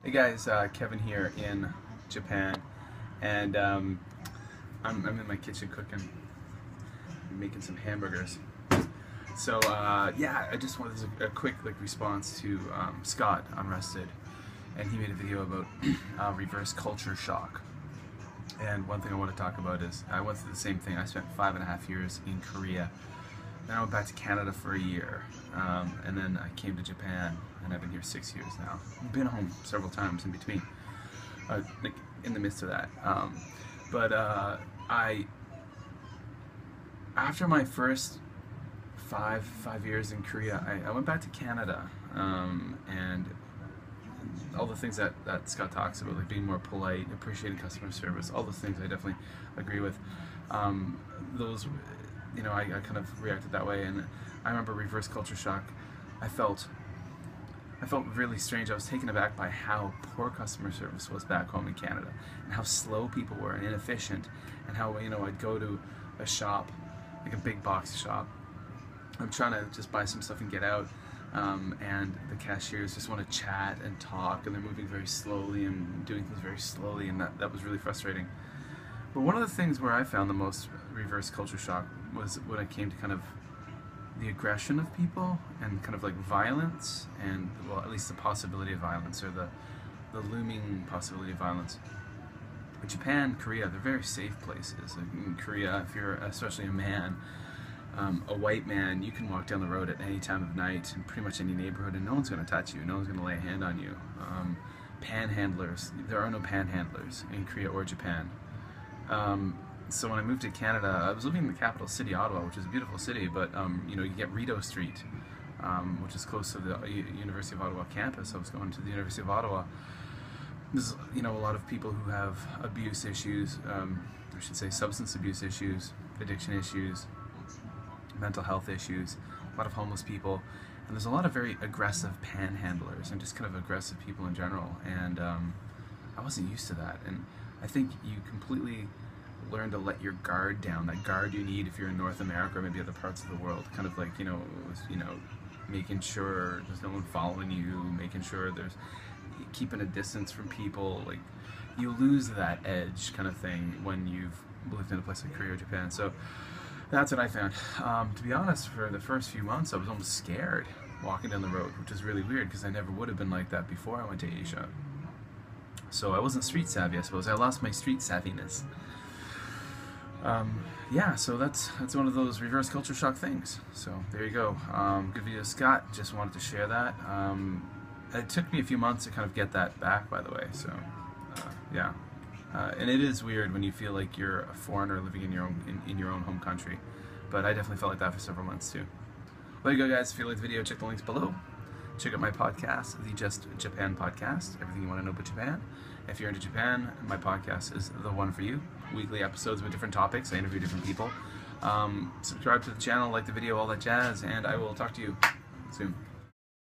Hey guys, Kevin here in Japan, and I'm in my kitchen cooking, making some hamburgers. So yeah, I just wanted a quick response to Scott Unrested, and he made a video about reverse culture shock. And one thing I want to talk about is I went through the same thing. I spent 5.5 years in Korea. Then I went back to Canada for a year, and then I came to Japan, and I've been here 6 years now. I've been home several times in between, like in the midst of that. After my first five years in Korea, I went back to Canada, and all the things that Scott talks about, like being more polite, appreciating customer service, all those things I definitely agree with. Those, you know, I kind of reacted that way, and I remember reverse culture shock. I felt really strange. I was taken aback by how poor customer service was back home in Canada, and how slow people were and inefficient, and how, you know, I'd go to a shop, like a big box shop. I'm trying to just buy some stuff and get out, and the cashiers just want to chat and talk, and they're moving very slowly and doing things very slowly, and that was really frustrating. But one of the things where I found the most reverse culture shock was when it came to kind of the aggression of people and kind of like violence, and, well, at least the possibility of violence, or the looming possibility of violence. In Japan, Korea, they're very safe places. Like in Korea, if you're especially a man, a white man, you can walk down the road at any time of night in pretty much any neighborhood, and no one's going to touch you, no one's going to lay a hand on you. Panhandlers, there are no panhandlers in Korea or Japan. So when I moved to Canada, I was living in the capital city, Ottawa, which is a beautiful city, but you know, you get Rideau Street, which is close to the University of Ottawa campus. I was going to the University of Ottawa. There's, you know, a lot of people who have abuse issues, I should say substance abuse issues, addiction issues, mental health issues, a lot of homeless people, and there's a lot of very aggressive panhandlers and just kind of aggressive people in general, and I wasn't used to that, and I think you completely learn to let your guard down, that guard you need if you're in North America or maybe other parts of the world, kind of like, you know, making sure there's no one following you, making sure there's keeping a distance from people. Like, you lose that edge kind of thing when you've lived in a place like Korea or Japan. So that's what I found. To be honest, for the first few months I was almost scared walking down the road, which is really weird because I never would have been like that before I went to Asia. So I wasn't street savvy, I suppose. I lost my street savviness. Yeah, so that's one of those reverse culture shock things. So there you go. Good video, Scott. Just wanted to share that. It took me a few months to kind of get that back, by the way. So yeah, and it is weird when you feel like you're a foreigner living in your own home country. But I definitely felt like that for several months too. There you go, guys. If you like the video, check the links below. Check out my podcast, the Just Japan podcast, everything you want to know about Japan. If you're into Japan, my podcast is the one for you. Weekly episodes with different topics. I interview different people. Subscribe to the channel, like the video, all that jazz, and I will talk to you soon.